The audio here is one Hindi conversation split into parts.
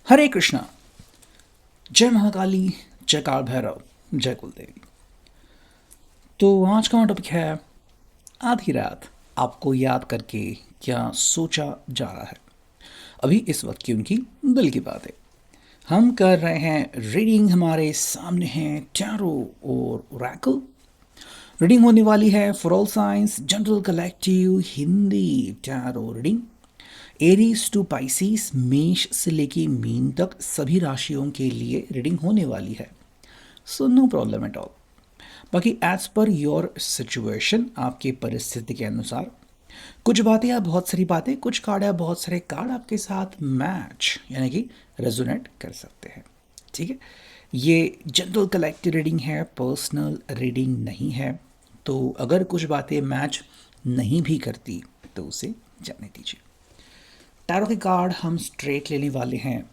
हरे कृष्णा। जय महाकाली, जय काल भैरव, जय कुलदेवी। तो आज का टॉपिक है आधी रात आपको याद करके क्या सोचा जा रहा है। अभी इस वक्त की उनकी दिल की बात है। हम कर रहे हैं रीडिंग। हमारे सामने है टैरो और ओरेकल। रीडिंग होने वाली है for all signs general collective Hindi tarot reading. Aries to Pisces, मेष से लेके मीन तक सभी राशियों के लिए रीडिंग होने वाली है। So no problem at all. बाकी एज पर योर सिचुएशन, आपके परिस्थिति के अनुसार कुछ बातें या बहुत सारी बातें, कुछ कार्ड या बहुत सारे कार्ड आपके साथ मैच यानी कि रेजोनेट कर सकते हैं। ठीक है, ये जनरल कलेक्टिव रीडिंग है, पर्सनल रीडिंग नहीं है। तो अगर कुछ बातें मैच नहीं भी करती तो उसे जाने दीजिए। टैरो के कार्ड हम स्ट्रेट लेने वाले हैं।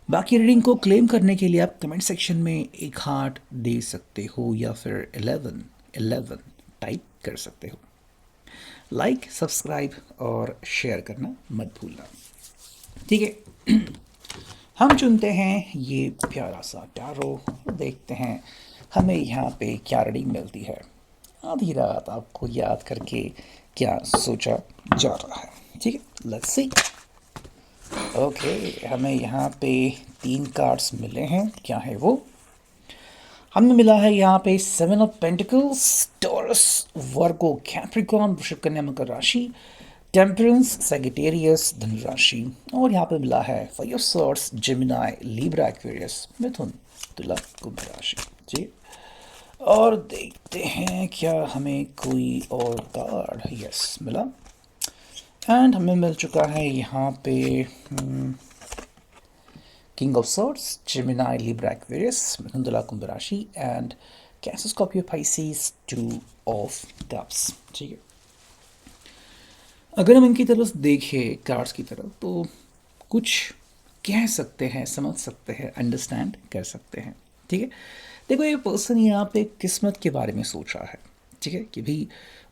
बाकी रीडिंग को क्लेम करने के लिए आप कमेंट सेक्शन में एक हार्ट दे सकते हो या फिर 11 11 टाइप कर सकते हो। लाइक, सब्सक्राइब और शेयर करना मत भूलना। ठीक है, हम चुनते हैं ये प्यारा सा टैरो, देखते हैं हमें यहाँ पे क्या रीडिंग मिलती है। आधी रात आपको याद करके क्या सोचा जा रहा है। ठीक है, लेट्स सी। ओके, हमें यहाँ पे 3 कार्ड्स मिले हैं। क्या है वो? हमें मिला है यहाँ पे 7 of pentacles, taurus, Virgo, Capricorn, वृषभ, कन्या, मकर राशि, टेम्परेंस, सैजिटेरियस, धनु राशि। और यहाँ पे मिला है 5 of Swords, Gemini, Libra, Aquarius, मिथुन, तुला, कुंभ राशि। जी, और देखते हैं क्या हमें कोई और कार्ड। यस, मिला। एंड हमें मिल चुका है यहाँ पे King of Swords, Gemini, Libra, Aquarius, मिथुन, तुला, कुंभ राशि and Cancer, Scorpio, Pisces, 2 of Cups. ठीक है, अगर हम इनकी तरफ देखें कार्ड्स की तरफ तो कुछ कह सकते हैं, समझ सकते हैं, अंडरस्टैंड कर सकते हैं। ठीक है, देखो ये पर्सन यहाँ पे किस्मत के बारे में सोच रहा है। ठीक है, कि भाई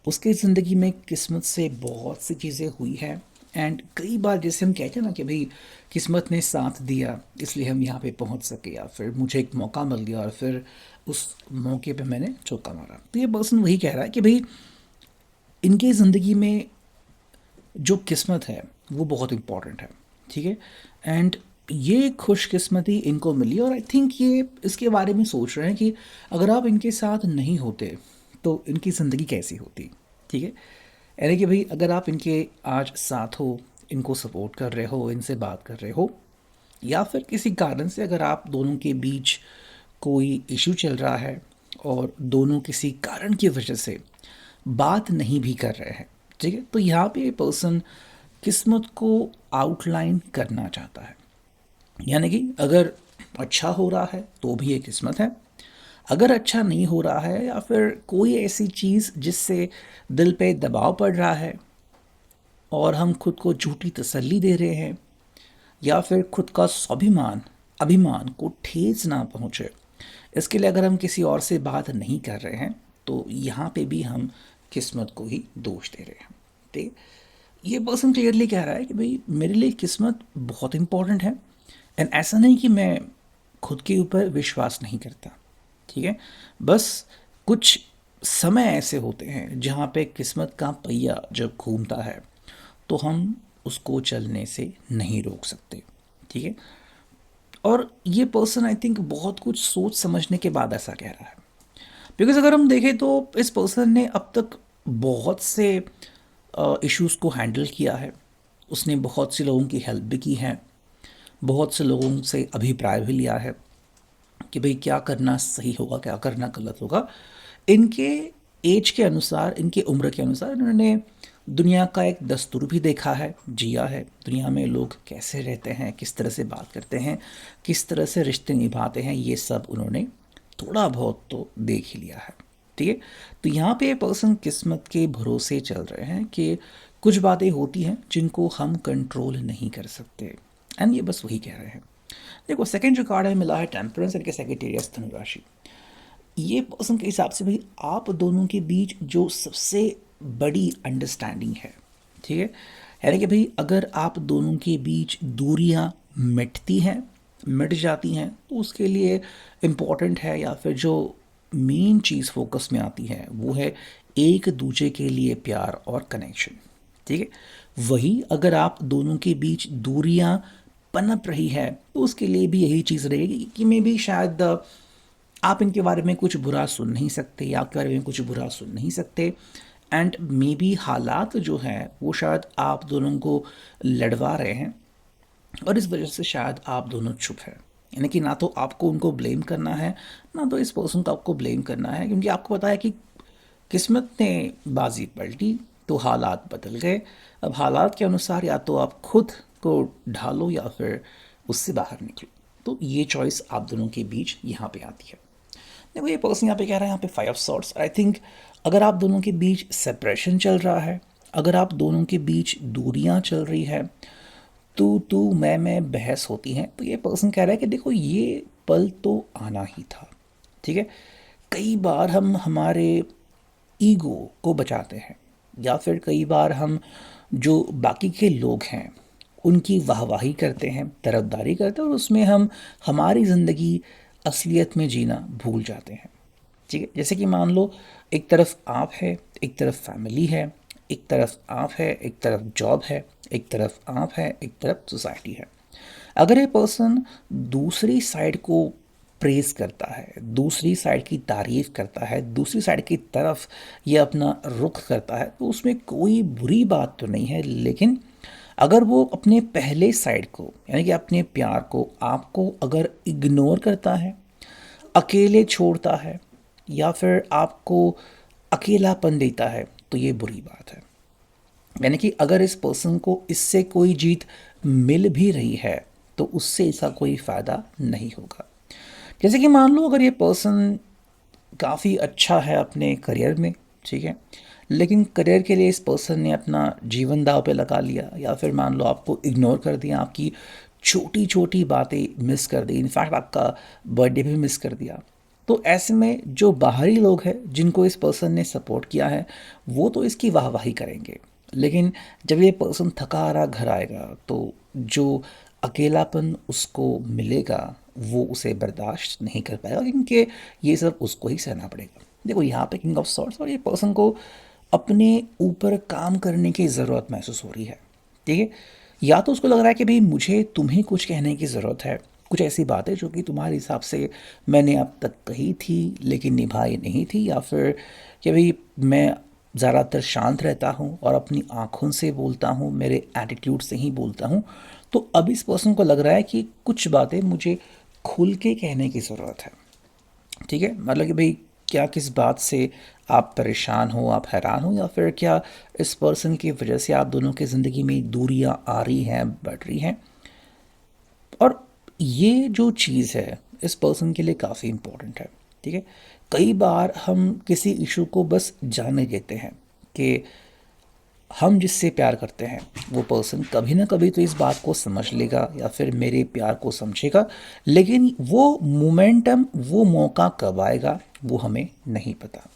उसकी ज़िंदगी में किस्मत से बहुत सी चीज़ें हुई हैं। एंड कई बार जैसे हम कहते हैं ना कि भाई किस्मत ने साथ दिया इसलिए हम यहाँ पे पहुँच सके, या फिर मुझे एक मौका मिल गया और फिर उस मौके पे मैंने चौका मारा। तो ये पर्सन वही कह रहा है कि भाई इनकी ज़िंदगी में जो किस्मत है वो बहुत इम्पॉर्टेंट है। ठीक है, एंड ये खुशकिस्मती इनको मिली और आई थिंक ये इसके बारे में सोच रहे हैं कि अगर आप इनके साथ नहीं होते तो इनकी ज़िंदगी कैसी होती। ठीक है, यानी कि भाई अगर आप इनके आज साथ हो, इनको सपोर्ट कर रहे हो, इनसे बात कर रहे हो, या फिर किसी कारण से अगर आप दोनों के बीच कोई इशू चल रहा है और दोनों किसी कारण की वजह से बात नहीं भी कर रहे हैं। ठीक है, तो यहाँ पे ये पर्सन किस्मत को आउटलाइन करना चाहता है। यानी कि अगर अच्छा हो रहा है तो भी ये किस्मत है, अगर अच्छा नहीं हो रहा है या फिर कोई ऐसी चीज़ जिससे दिल पे दबाव पड़ रहा है और हम खुद को झूठी तसल्ली दे रहे हैं, या फिर खुद का स्वाभिमान अभिमान को ठेस ना पहुँचे, इसके लिए अगर हम किसी और से बात नहीं कर रहे हैं तो यहाँ पे भी हम किस्मत को ही दोष दे रहे हैं। ठीक, ये पर्सन क्लियरली कह रहा है कि भाई मेरे लिए किस्मत बहुत इंपॉर्टेंट है। एंड ऐसा नहीं कि मैं खुद के ऊपर विश्वास नहीं करता। ठीक है, बस कुछ समय ऐसे होते हैं जहाँ पे किस्मत का पहिया जब घूमता है तो हम उसको चलने से नहीं रोक सकते। ठीक है, और ये पर्सन आई थिंक बहुत कुछ सोच समझने के बाद ऐसा कह रहा है। बिकॉज अगर हम देखें तो इस पर्सन ने अब तक बहुत से इश्यूज़ को हैंडल किया है। उसने बहुत से लोगों की हेल्प भी की है, बहुत से लोगों से अभिप्राय भी लिया है कि भाई क्या करना सही होगा, क्या करना गलत होगा। इनके एज के अनुसार, इनके उम्र के अनुसार इन्होंने दुनिया का एक दस्तूर भी देखा है, जिया है। दुनिया में लोग कैसे रहते हैं, किस तरह से बात करते हैं, किस तरह से रिश्ते निभाते हैं, ये सब उन्होंने थोड़ा बहुत तो देख ही लिया है। ठीक है, तो यहाँ पे पर्सन किस्मत के भरोसे चल रहे हैं कि कुछ बातें होती हैं जिनको हम कंट्रोल नहीं कर सकते। एंड ये बस वही कह रहे हैं। देखो सेकंड जो कार्ड है मिला है टेम्परेंस के सेक्रेटेरियस, धनुराशि। ये पर्सन के हिसाब से भाई आप दोनों के बीच जो सबसे बड़ी अंडरस्टैंडिंग है। ठीक है, यानी कि भाई अगर आप दोनों के बीच दूरियां मिटती हैं, मिट जाती हैं, तो उसके लिए इम्पॉर्टेंट है, या फिर जो मेन चीज़ फोकस में आती है वो है एक दूसरे के लिए प्यार और कनेक्शन। ठीक है, वही अगर आप दोनों के बीच दूरियां पनप रही है तो उसके लिए भी यही चीज़ रहेगी कि मे भी शायद आप इनके बारे में कुछ बुरा सुन नहीं सकते, या आपके बारे में कुछ बुरा सुन नहीं सकते, एंड मे बी हालात जो हैं वो शायद आप दोनों को लड़वा रहे हैं, और इस वजह से शायद आप दोनों चुप हैं। यानी कि ना तो आपको उनको ब्लेम करना है, ना तो इस पर्सन को आपको ब्लेम करना है, क्योंकि आपको पता है कि किस्मत ने बाजी पलटी तो हालात बदल गए। अब हालात के अनुसार या तो आप खुद को ढालो या फिर उससे बाहर निकलो। तो ये चॉइस आप दोनों के बीच यहाँ पे आती है। देखो ये पर्सन यहाँ पे कह रहा है, यहाँ पे 5 ऑफ सॉर्ट्स। आई थिंक अगर आप दोनों के बीच सेपरेशन चल रहा है, अगर आप दोनों के बीच दूरियां चल रही है, तू मैं बहस होती हैं, तो ये पर्सन कह रहा है कि देखो ये पल तो आना ही था। ठीक है, कई बार हम हमारे ईगो को बचाते हैं, या फिर कई बार हम जो बाकी के लोग हैं उनकी वाहवाही करते हैं, तरफदारी करते हैं, और उसमें हम हमारी ज़िंदगी असलियत में जीना भूल जाते हैं। ठीक है, जैसे कि मान लो एक तरफ आप है, एक तरफ फैमिली है, एक तरफ आप है, एक तरफ जॉब है, एक तरफ आप है, एक तरफ सोसाइटी है। अगर ये पर्सन दूसरी साइड को प्रेज करता है, दूसरी साइड की तारीफ करता है, दूसरी साइड की तरफ ये अपना रुख करता है, तो उसमें कोई बुरी बात तो नहीं है। लेकिन अगर वो अपने पहले साइड को, यानी कि अपने प्यार को, आपको अगर इग्नोर करता है, अकेले छोड़ता है, या फिर आपको अकेलापन देता है, तो ये बुरी बात है। यानी कि अगर इस पर्सन को इससे कोई जीत मिल भी रही है तो उससे इसका कोई फ़ायदा नहीं होगा। जैसे कि मान लो अगर ये पर्सन काफ़ी अच्छा है अपने करियर में, ठीक है, लेकिन करियर के लिए इस पर्सन ने अपना जीवन दांव पे लगा लिया, या फिर मान लो आपको इग्नोर कर दिया, आपकी छोटी छोटी बातें मिस कर दी, इनफैक्ट आपका बर्थडे भी मिस कर दिया। तो ऐसे में जो बाहरी लोग हैं जिनको इस पर्सन ने सपोर्ट किया है वो तो इसकी वाहवाही करेंगे, लेकिन जब ये पर्सन थका हारा घर आएगा तो जो अकेलापन उसको मिलेगा वो उसे बर्दाश्त नहीं कर पाएगा, क्योंकि ये सब उसको ही सहना पड़ेगा। देखो यहाँ पे किंग ऑफ सॉर्ड्स, और ये पर्सन को अपने ऊपर काम करने की ज़रूरत महसूस हो रही है। ठीक है, या तो उसको लग रहा है कि भाई मुझे तुम्हें कुछ कहने की ज़रूरत है, कुछ ऐसी बातें जो कि तुम्हारे हिसाब से मैंने अब तक कही थी लेकिन निभाई नहीं थी, या फिर कि भाई मैं ज़्यादातर शांत रहता हूँ और अपनी आँखों से बोलता हूँ, मेरे एटीट्यूड से ही बोलता हूँ। तो अब इस पर्सन को लग रहा है कि कुछ बातें मुझे खुल के कहने की ज़रूरत है। ठीक है, मतलब कि भाई क्या किस बात से आप परेशान हो, आप हैरान हो, या फिर क्या इस पर्सन की वजह से आप दोनों की ज़िंदगी में दूरियां आ रही हैं, बढ़ रही हैं। और ये जो चीज़ है इस पर्सन के लिए काफ़ी इम्पोर्टेंट है। ठीक है, कई बार हम किसी इशू को बस जाने देते हैं कि हम जिससे प्यार करते हैं वो पर्सन कभी ना कभी तो इस बात को समझ लेगा या फिर मेरे प्यार को समझेगा, लेकिन वो मोमेंटम, वो मौका कब आएगा वो हमें नहीं पता।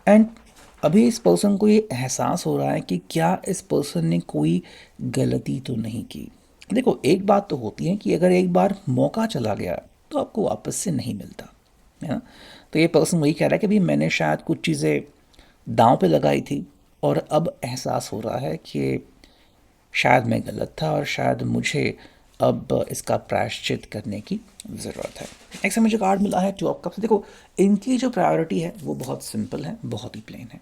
एंड अभी इस पर्सन को ये एहसास हो रहा है कि क्या इस पर्सन ने कोई गलती तो नहीं की। देखो एक बात तो होती है कि अगर एक बार मौका चला गया तो आपको वापस से नहीं मिलता, है ना। तो ये पर्सन वही कह रहा है कि भाई मैंने शायद कुछ चीज़ें दांव पे लगाई थी, और अब एहसास हो रहा है कि शायद मैं गलत था और शायद मुझे अब इसका प्रायश्चित करने की ज़रूरत है। नेक्स्ट मुझे कार्ड मिला है 2 ऑफ कप्स। देखो इनकी जो प्रायोरिटी है वो बहुत सिंपल है, बहुत ही प्लेन है।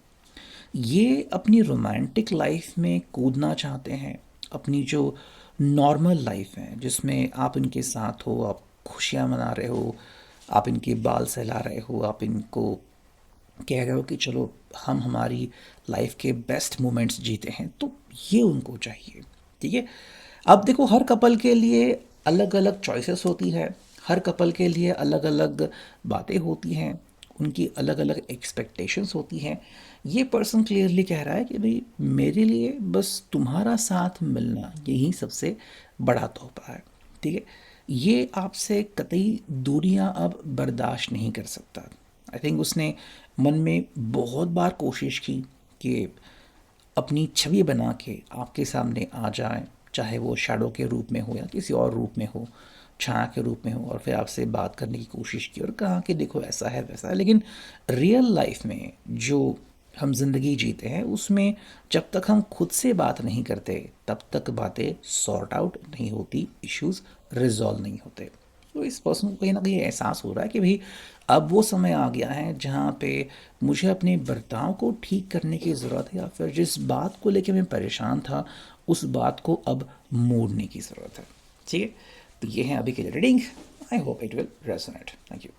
ये अपनी रोमांटिक लाइफ में कूदना चाहते हैं, अपनी जो नॉर्मल लाइफ है जिसमें आप इनके साथ हो, आप खुशियाँ मना रहे हो, आप इनके बाल सहला रहे हो, आप इनको कह रहे हो कि चलो हम हमारी लाइफ के बेस्ट मोमेंट्स जीते हैं, तो ये उनको चाहिए। ठीक है, अब देखो हर कपल के लिए अलग अलग चॉइसेस होती है, हर कपल के लिए अलग अलग बातें होती हैं, उनकी अलग अलग एक्सपेक्टेशंस होती हैं। ये पर्सन क्लियरली कह रहा है कि भाई मेरे लिए बस तुम्हारा साथ मिलना यही सबसे बड़ा तोहफा है। ठीक है, ये आपसे कतई दूरियां अब बर्दाश्त नहीं कर सकता। आई थिंक उसने मन में बहुत बार कोशिश की कि अपनी छवि बना के आपके सामने आ जाए, चाहे वो शैडो के रूप में हो या किसी और रूप में हो, छाया के रूप में हो, और फिर आपसे बात करने की कोशिश की और कहा कि देखो ऐसा है वैसा है। लेकिन रियल लाइफ में जो हम ज़िंदगी जीते हैं उसमें जब तक हम खुद से बात नहीं करते तब तक बातें सॉर्ट आउट नहीं होती, इश्यूज रिजॉल्व नहीं होते। तो इस पर्सन को कहीं ना कहीं एहसास हो रहा है कि भाई अब वो समय आ गया है जहाँ पे मुझे अपने बर्ताव को ठीक करने की ज़रूरत है, या फिर जिस बात को लेके मैं परेशान था उस बात को अब मोड़ने की ज़रूरत है। ठीक है, तो ये है अभी के लिए reading. I hope it will resonate. Thank you.